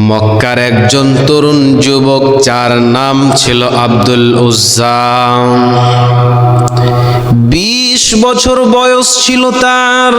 মক্কার একজন তরুণ যুবক, যার নাম ছিল আব্দুল উজ্জা। 20 বছর বয়স ছিল তার।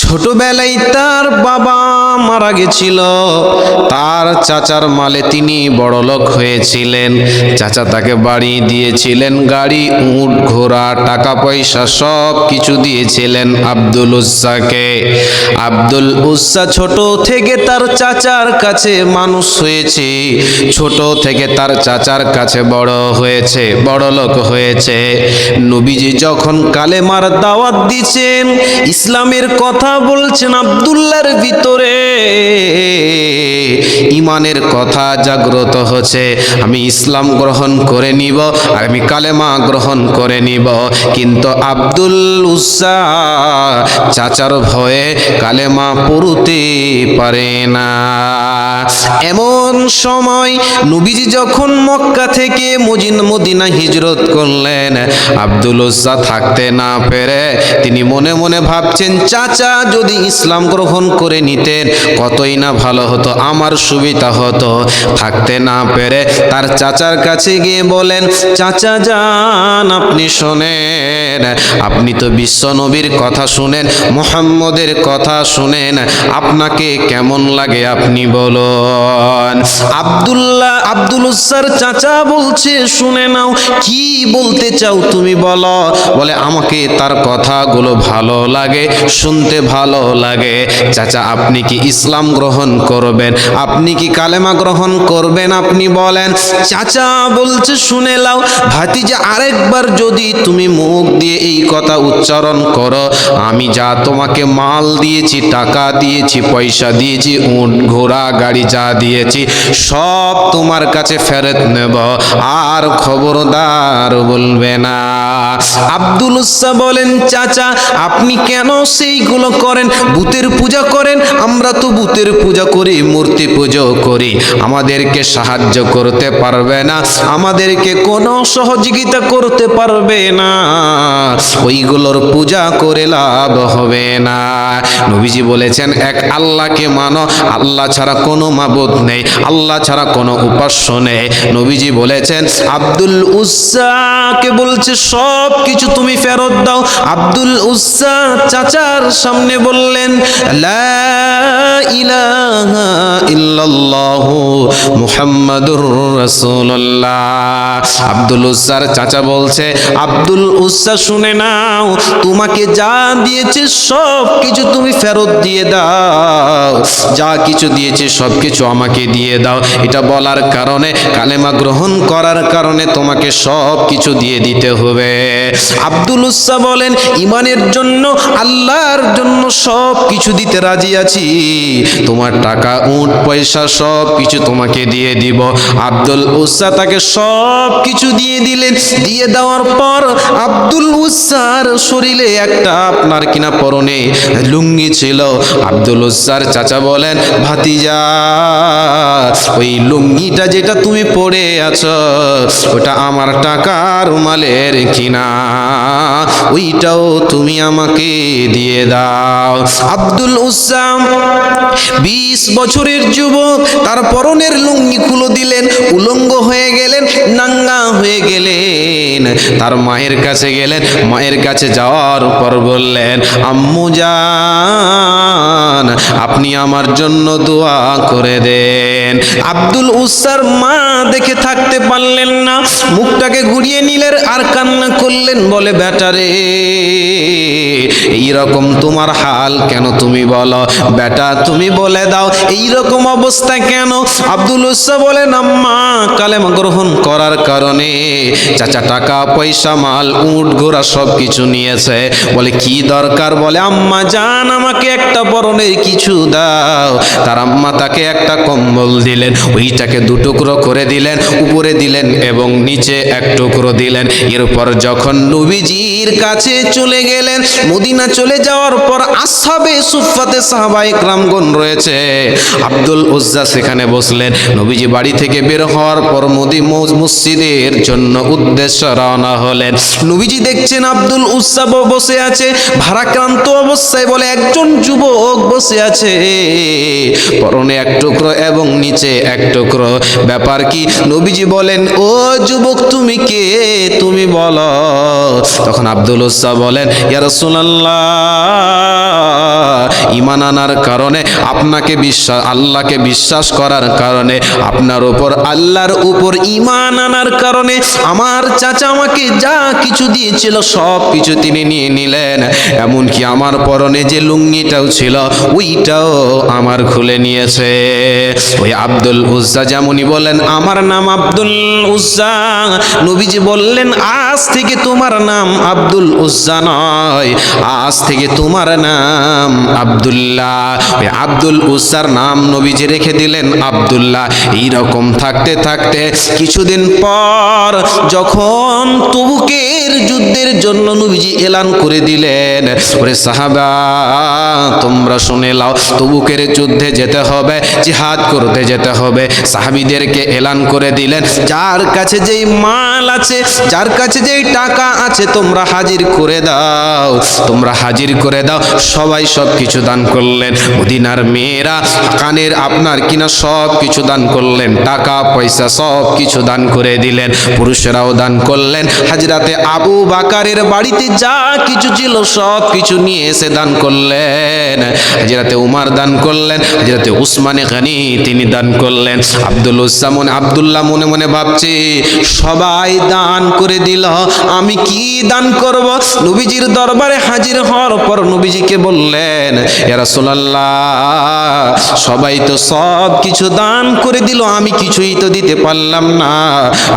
ছোটবেলায় তার বাবা মারা গেছিল। তার চাচার মালে তিনি বড়লোক হয়েছিলেন। চাচা তাকে বাড়ি দিয়েছিলেন, গাড়ি, উট, ঘোড়া, টাকা পয়সা সব কিছু দিয়েছিলেন আব্দুল উজ্জাকে। আব্দুল উজ্জা ছোট থেকে তার চাচার কাছে মানুষ হয়েছে, ছোট থেকে তার চাচার কাছে বড় হয়েছে, বড়লোক হয়েছে। নবীজি যখন কালেমার দাওয়াত দিচ্ছেন, ইসলামের কথা বলছেন, আব্দুল্লাহর ভিতরে ইমানের কথা জাগ্রত হচ্ছে। আমি ইসলাম গ্রহণ করে নিব আর আমি কালেমা গ্রহণ করে নিব। কিন্তু আব্দুল উজ্জা চাচার ভয়ে কালেমা পড়তে পারে না। এমন সময় নবীজি যখন মক্কা থেকে মদিনা হিজরত করলেন, আব্দুল উজ্জা থাকতে না পেরে তিনি মনে মনে ভাবছেন, চাচা যদি ইসলাম গ্রহণ করে নিতেন কতই না ভালো হতো, আমার সুবিধা হতো। থাকতে না পেরে তার চাচার কাছে গিয়ে বলেন, চাচা যান, আপনি শোনেন, আপনি তো বিশ্ব নবীর কথা শুনেন, মুহাম্মদের কথা শুনেন, আপনাকে কেমন লাগে আপনি বলুন। আব্দুল উজ্জার চাচা বলছে, শুনে নাও, কি বলতে চাও তুমি বলো। বলে, আমাকে তার কথাগুলো ভালো লাগে, শুনতে ভালো লাগে। চাচা, আপনি কি ইসলাম গ্রহণ করবেন? আপনি কি কালেমা গ্রহণ করবেন? আপনি বলেন। চাচা বলছে, শুনে নাও ভাতিজা, আরেকবার যদি তুমি মুখ দিয়ে এই কথা উচ্চারণ করো, আমি যা তোমাকে মাল দিয়েছি, টাকা দিয়েছি, পয়সা দিয়েছি, উট, ঘোড়া, গাড়ি যা দিয়েছি সব তোমার কাছে ফেরত নেব, আর খবরদার বলবে না। আব্দুল উজ্জা বলেন, চাচা আপনি কেন সেইগুলো করেন? ভূতের পূজা করেন? আমরা তো ভূতের পূজা করি, মূর্তি পুজো করি, আমাদেরকে সাহায্য করতে পারবে না, আমাদেরকে কোনো সহযোগিতা করতে পারবে না, ওইগুলোর পূজা করে লাভ হবে না। নবীজি বলেছেন, এক আল্লাহকে মানো, আল্লাহ ছাড়া কোনো মাবুদ নেই, আল্লাহ ছাড়া কোনো উপাস্য নেই। নবীজি বলেছেন, আব্দুল উজ্জাকে বলছে, সব কিছু তুমি ফেরত দাও। আব্দুল উজ্জা চাচার সামনে বললেন, লা ইলাহা ইল্লাল্লাহু মুহাম্মাদুর রাসূলুল্লাহ। আব্দুল উজ্জার চাচা বলছে, আব্দুল উজ্জা শুনে নাও, তোমাকে যা দিয়েছে সব কিছু তুমি ফেরত দিয়ে দাও, যা কিছু দিয়েছে সব কিছু আমাকে দিয়ে দাও। এটা বলার কারণে, কালেমা গ্রহণ করার কারণে তোমাকে সব কিছু দিয়ে দিতে হবে। আব্দুল উজ্জা বলেন, ইমানের জন্য, আল্লাহর জন্য সব কিছু দিতে রাজি আছি, তোমার টাকা, উট, পয়সা সব কিছু তোমাকে দিয়ে দিব। আব্দুল উজ্জা তাকে সব কিছু দিয়ে দিলেন। দিয়ে দেওয়ার পর আব্দুল উজ্জার শরীরে একটা আপনার কিনা পরনে লুঙ্গি ছিল। আব্দুল উজ্জার চাচা বলেন, ভাতিজা ওই লুঙ্গিটা যেটা তুমি পরে আছো ওটা আমার টাকার মালের কিনা, ওইটাও তুমি আমাকে দিয়ে দাও। আব্দুল উজ্জা 20 বছরের যুবক, তার পরনের লুঙ্গি খুলে দিলেন, উলঙ্গ হয়ে গেলেন, নাঙ্গা হয়ে গেলেন। তার মায়ের কাছে গেলেন, মায়ের কাছে যাওয়ার পর বললেন, আম্মু জান, আপনি আমার জন্য দোয়া করে দেন। আব্দুল উজ্জার মা দেখে থাকতে পারলেন না, মুখটাকে ঘুরিয়ে নিলেন আর কান্না করলেন। বলে, বেটা রে, এইরকম তোমার হাল কেন তুমি বলো, বেটা তুমি বলে দাও এইরকম অবস্থা কেন? আব্দুল উজ্জা বলেন, আম্মা কালেমা গ্রহণ করার কারণে চাচা টাকা পয়সা, মাল, উট, ঘোড়া সব কিছু নিয়েছে। বলে, কি দরকার? বলে, আম্মা জান, আমাকে একটা পরনের কিছু দাও। তার আম্মা তাকে একটা কম্বল দিলেন, ওইটাকে দুটুকরো করে দিলেন, উপরে দিলেন এবং নিচে এক টুকরো দিলেন। এরপর যখন নবীজির কাছে চলে গেলেন, মদিনা চলে যাওয়ার পর আসহাবে সুফফাতে সাহাবায়ে কেরামগণ রয়েছে, আব্দুল উজ্জা সেখানে বসলেন। নবীজি বাড়ি থেকে বের হওয়ার পর মসজিদের জন্য উদ্দেশ্য রওনা হলেন। নবীজি দেখছেন আব্দুল উজ্জা বসে আছে ভারাক্রান্ত অবস্থায়, বলে একজন যুবক বসে আছে, পরনে এক টুকরো এবং নিচে এক টুকরো। ব্যাপার কি? নবীজি বলেন, ও যুবক তুমি কে, তুমি বলো। তখন আব্দুল উজ্জা বলেন, ইয়া রাসূলুল্লাহ, ঈমান আনার কারণে আপনাকে আল্লাহকে বিশ্বাস করার কারণে, আপনার উপর আল্লাহর উপর ঈমান আনার কারণে আমার চাচা আমাকে যা কিছু দিয়েছিল সব কিছু তিনি নিয়ে নিলেন, এমনকি আমার পরনে যে লুঙ্গিটাও ছিল ওইটাও আমার খুলে নিয়েছে। ওই আব্দুল উজ্জা যেমনই বলেন, আমার নাম আব্দুল উজ্জা। নবীজি বললেন, আজ থেকে তোমার নাম আব্দুল উজ্জা নয়, আজ থেকে তোমার নাম আব্দুল্লাহ। ওই আব্দুল উজ্জার নাম নবীজি রেখে দিলেন আব্দুল্লাহ। এইরকম থাকতে থাকতে কিছুদিন পর যখন তবুকের যুদ্ধের জন্য নবীজি এলান করে দিলেন, ওরে সাহাবা তোমরা শুনে নাও, তবুকের যুদ্ধে যেতে হবে, জিহাদ করতে যেতে হবে। সাহাবীদেরকে এলান করে দিলেন, যার কাছে যেই মাল আছে, যার কাছে যেই টাকা আছে তোমরা হাজির করে দাও, তোমরা হাজির করে দাও। সবাই সব কিছু দান করলেন। মদিনার মেয়েরা কানের আপনার কিনা সব কিছু দান করলেন, টাকা পয়সা সব কিছু দান করে দিলেন। পুরুষেরাও দান করলেন। হাজরাতে আবু বাকারের বাড়িতে যা কিছু ছিল সব কিছু নিয়ে এসে দান করলেন। হাজরাতে উমার দান করলেন, হাজরাতে উসমানে গনি তিনি দান করলেন। আব্দুল্লাহ মনে মনে ভাবছে, সবাই দান করে দিল, আমি কি দান করব? নবীজির দরবারে হাজির হওয়ার পর নবীজিকে বললেন, ইয়া রাসূলুল্লাহ, সবাই তো সব কিছু দান করে দিল, আমি কিছুই তো দিতে পারলাম না,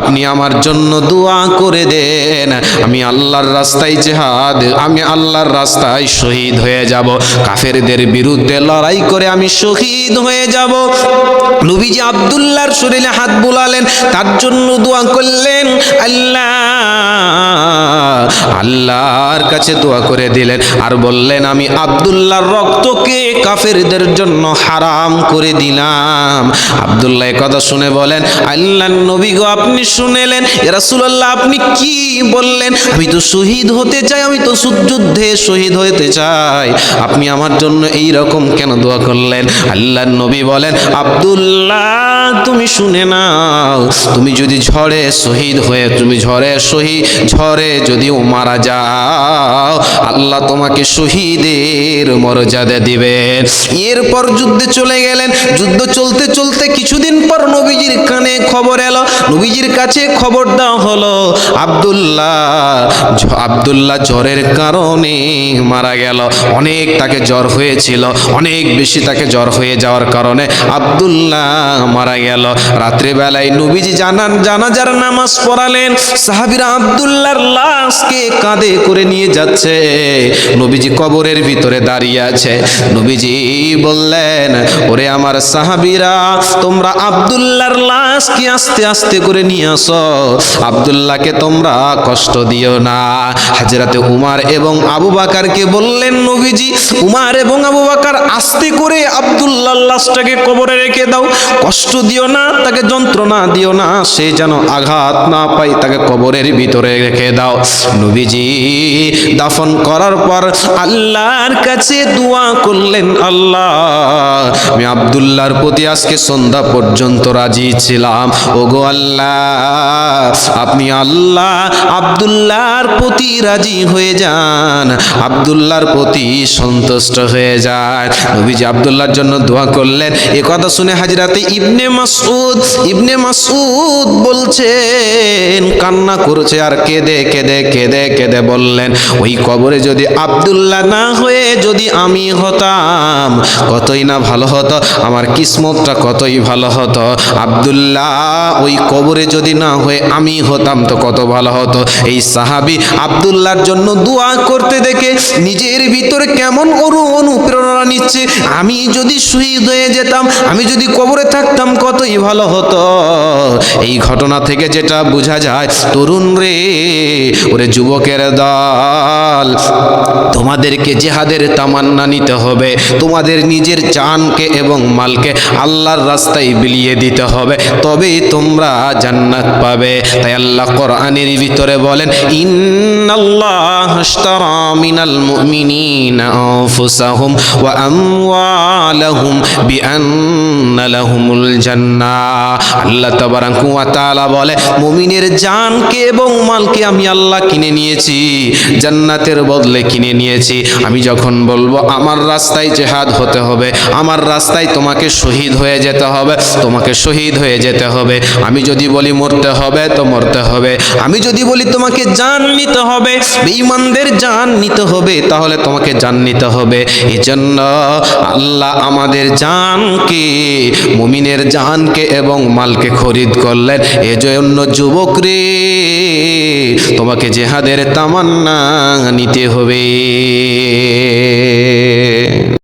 আপনি আমার জন্য দোয়া করে দেন, আমি আল্লাহর রাস্তায় জিহাদ, আমি আল্লাহর রাস্তায় শহীদ হয়ে যাব, কাফেরদের বিরুদ্ধে লড়াই করে আমি শহীদ হয়ে যাব। নবীজি আব্দুল্লাহর শরীরে হাত বুলালেন, তার জন্য দোয়া করলেন, আল্লাহর কাছে দোয়া করে দিলেন, আর বললেন, আমি আব্দুল্লাহর রক্তকে কাফেরদের জন্য হারাম করে দিলাম। আব্দুল্লাহ কথা শুনে বলেন, আল্লাহর নবী গো, আপনি শুনেলেন? ইয়া রাসূলুল্লাহ, আপনি কি বললেন? আমি তো শহীদ হতে চাই, আমি তো যুদ্ধে শহীদ হতে চাই, আপনি আমার জন্য এই রকম কেন দোয়া করলেন? আল্লাহর নবী বলেন, আব্দুল্লাহ তুমি শুনে নাও, তুমি যদি ঝড়ে শহীদ হয়ে, তুমি ঝড়ে যদিও মারা যাও, আল্লাহ তোমাকে শহীদের মর্যাদা দিবেন। এরপর যুদ্ধে চলে গেলেন। যুদ্ধ চলতে চলতে কিছুদিন পর নবীজির কানে খবর এলো, নবীজির কাছে খবর দেওয়া হলো, আব্দুল্লাহ জ্বরের কারণে মারা গেল। অনেক তাকে জ্বর হয়েছিল, অনেক বেশি তাকে জ্বর হয়ে যাওয়ার কারণে আব্দুল্লাহ মারা গেল। রাত্রিবেলায় নবীজি জানাজার নামাজ পড়ালেন। সাহাবীরা আব্দুল্লাহর লাশকে কাঁধে করে নিয়ে যাচ্ছে, নবীজি কবরের ভিতরে দাঁড়িয়ে আছে। নবীজি বললেন, ওরে আমার সাহাবীরা, তোমরা আব্দুল্লাহর লাশকে আস্তে আস্তে করে নিয়ে আসো, আব্দুল্লাহকে তোমরা কষ্ট দিও না। হযরতে উমর এবং আবু বকরকে বললেন নবীজি, উমর এবং আবু বকর আস্তে করে আব্দুল্লাহর লাশটাকে কবরে রেখে দাও, কষ্ট দিও না, তাকে যন্ত্রণা দিও না, সে যেন আঘাত না পায়, তাকে কবরের ভিতরে রেখে দাও। নবীজি দাফন করার পর আল্লাহর কাছে দোয়া করলেন, আল্লাহ আমি আব্দুল্লাহর প্রতি আজকে সন্ধ্যা পর্যন্ত রাজি ছিলাম, ওগো আল্লাহ আপনি আল্লাহ আব্দুল্লাহর প্রতি রাজি হয়ে যান, আব্দুল্লাহর প্রতি সন্তুষ্ট হয়ে যান। নবীজি আব্দুল্লাহর জন্য দোয়া করলেন। এ কথা শুনে হাজরাতে ইবনে মাসউদ বলছেন, কান্না করছে আর কেঁদে বললেন, ওই কবরে যদি আব্দুল্লাহ না হয়ে যদি আমি হতাম কতই না ভালো হতো, আমার কিসমতটা কতই ভালো হতো। আব্দুল্লাহ ওই কবরে যদি না হয়ে আমি হতাম তো কত ভালো হতো। এই সাহাবী আব্দুল্লাহর জন্য দোয়া করতে দেখে নিজের ভিতরে কেমন অনুপ্রেরণা নিচ্ছে, আমি যদি শহীদ হয়ে যেতাম, আমি যদি কবরে থাকতাম কতই ভালো হতো। এই ঘটনা থেকে যেটা বোঝা যায়, তরুণ রে, ওরে যুবকের দল, তোমাদেরকে জিহাদের তামান্না নিতে হবে, তোমাদের নিজের জানকে এবং মালকে আল্লাহর রাস্তায় বিলিয়ে দিতে হবে, তবেই তোমরা জান্নাত পাবে। তাই আল্লাহ কোরআনের ভিতরে বলেন, ইন্নাল্লাহ আশতারা মিনাল মুমিনিনা আনফুসাহুম ওয়া আমওয়ালাহুম বিআন্না লাহুমুল জান্নাহ। আল্লাহ তাবারাকা ওয়া তাআলা বলে, মুমিনের জানকে এবং মালকে আমি আল্লাহ কিনে নিয়েছি, জান্নাতের বদলে কিনে নিয়েছি। আমি যখন বলবো আমার রাস্তায় জিহাদ হতে হবে, আমার রাস্তায় তোমাকে শহীদ হয়ে যেতে হবে, তোমাকে শহীদ হয়ে যেতে হবে। আমি যদি বলি মরতে হবে তো মরতে হবে। আমি যদি বলি তোমাকে জান নিতে হবে, বেঈমানদের জান নিতে হবে, তাহলে তোমাকে জান নিতে হবে। এজন্য আল্লাহ আমাদের জানকে, মুমিনের জানকে এবং মালকে খরিদ করলেন। এজন্য যুবক রে, তোমাকে জিহাদের তামান্না নিতে হবে।